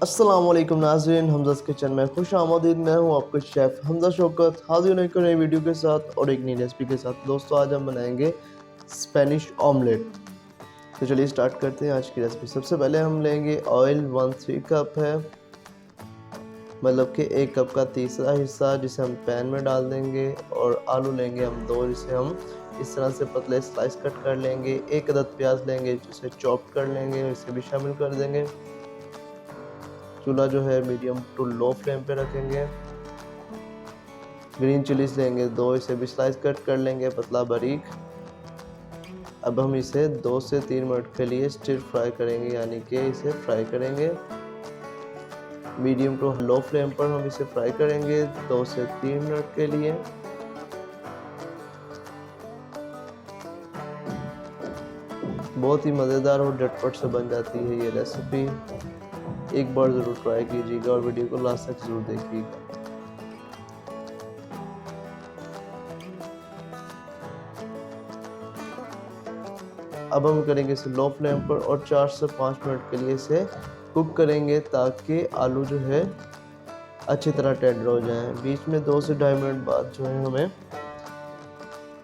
अस्सलाम वालेकुम नाज़रीन, हमज़ा's किचन में खुश आमदीद। मैं हूँ आपका शेफ़ हमज़ा शौकत, हाज़िर हूँ एक नई वीडियो के साथ और एक नई रेसिपी के साथ। दोस्तों, आज हम बनाएंगे स्पेनिश ऑमलेट। तो चलिए स्टार्ट करते हैं आज की रेसिपी। सबसे पहले हम लेंगे ऑयल 1/3 कप है, मतलब कि 1 कप का तीसरा हिस्सा, जिसे हम पैन में डाल देंगे। और आलू लेंगे हम 2, जिसे हम इस तरह से पतले स्लाइस कट कर लेंगे। 1 अदद प्याज लेंगे, जिसे चॉप कर लेंगे, इसे भी शामिल कर देंगे। चूल्हा जो है मीडियम टू लो फ्लेम पे रखेंगे। ग्रीन चिलीज लेंगे 2, इसे भी स्लाइस कट कर लेंगे पतला बारीक। अब हम इसे 2 से 3 मिनट के लिए स्टिर फ्राई करेंगे, यानी कि इसे फ्राई करेंगे। मीडियम टू लो फ्लेम पर हम इसे फ्राई करेंगे 2 से 3 मिनट के लिए। बहुत ही मज़ेदार और झटपट से बन जाती है ये रेसिपी। एक बार ज़रूर ट्राई कीजिएगा और वीडियो को लास्ट तक ज़रूर देखिएगा। अब हम करेंगे इसे लो फ्लेम पर और 4 से 5 मिनट के लिए इसे कुक करेंगे, ताकि आलू जो है अच्छी तरह टेंडर हो जाए। बीच में 2 से 2.5 मिनट बाद जो है हमें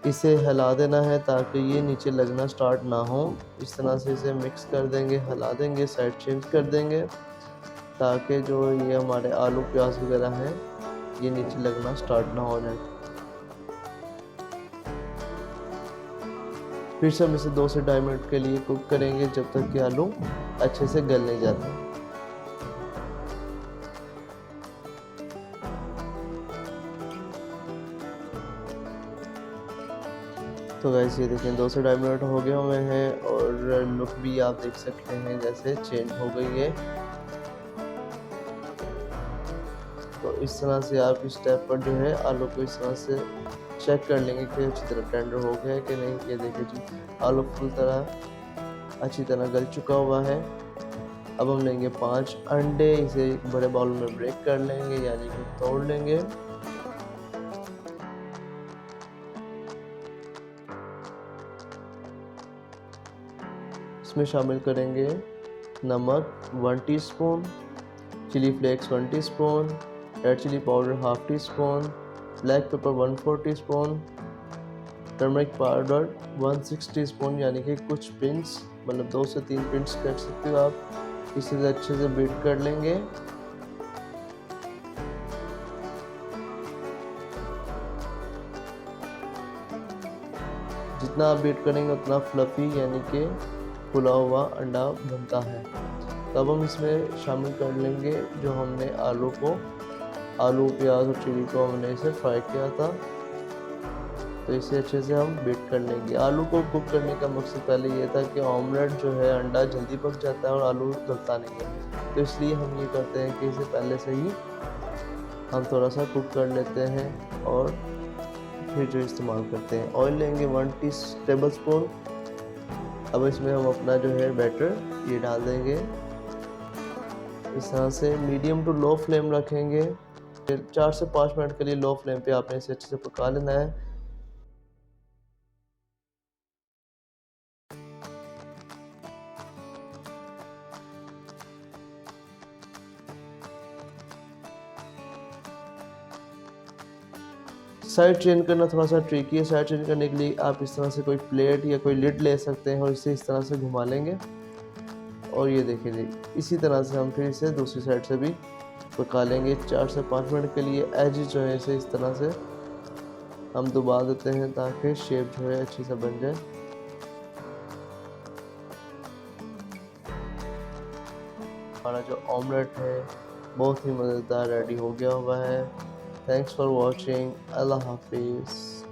इसे हिला देना है, ताकि ये नीचे लगना स्टार्ट ना हो। इस तरह से इसे मिक्स कर देंगे, हिला देंगे, साइड चेंज कर देंगे, ताकि जो ये हमारे आलू प्याज वगैरह हैं ये नीचे लगना स्टार्ट ना हो जाए। फिर से हम इसे 2 से 2.5 मिनट के लिए कुक करेंगे, जब तक कि आलू अच्छे से गल नहीं जाते। तो गाइस, ये देखें 2 से 2.5 मिनट हो गए हुए हैं और लुक भी आप देख सकते हैं जैसे चेंज हो गई है। तो इस तरह से आप इस स्टेप पर जो है आलू को इस तरह से चेक कर लेंगे कि अच्छी तरह टेंडर हो गया है कि नहीं। ये देखिए जी, आलू फुल तरह अच्छी तरह गल चुका हुआ है। अब हम लेंगे 5 अंडे, इसे एक बड़े बाउल में ब्रेक कर लेंगे, यानी कि तोड़ लेंगे। इसमें शामिल करेंगे नमक 1 teaspoon, chilli flakes 1 teaspoon, red chilli powder 1/2 teaspoon, black pepper 1/4 teaspoon, turmeric powder 1/6 teaspoon, यानी कि कुछ पिंच, मतलब 2 से 3 पिंच कर सकते हो आप। इसे अच्छे से बीट कर लेंगे। जितना आप बीट करेंगे उतना फ्लफी, यानी कि फुला हुआ अंडा बनता है। तब हम इसमें शामिल कर लेंगे जो हमने आलू प्याज और चिली को हमने इसे फ्राई किया था। तो इसे अच्छे से हम बीट कर लेंगे। आलू को कुक करने का मकसद पहले ये था कि ऑमलेट जो है अंडा जल्दी पक जाता है और आलू गलता नहीं है, तो इसलिए हम ये करते हैं कि इसे पहले से ही हम थोड़ा सा कुक कर लेते हैं और फिर जो इस्तेमाल करते हैं। ऑयल लेंगे 1 टेबल स्पून। अब इसमें हम अपना जो है बैटर ये डाल देंगे। इस तरह से मीडियम टू लो फ्लेम रखेंगे। फिर 4 से 5 मिनट के लिए लो फ्लेम पे आपने इसे अच्छे से पका लेना है। साइड चेंज करना थोड़ा सा ट्रिकी है। साइड चेंज करने के लिए आप इस तरह से कोई प्लेट या कोई लिड ले सकते हैं और इसे इस तरह से घुमा लेंगे। और ये देखिए जी, इसी तरह से हम फिर इसे दूसरी साइड से भी पका लेंगे 4 से 5 मिनट के लिए। एज जो है इसे इस तरह से हम दबा देते हैं, ताकि शेप जो है अच्छी से बन जाए। हमारा जो ऑमलेट है बहुत ही मज़ेदार रेडी हो गया हुआ है। Thanks for watching. अल्लाह हाफिज़।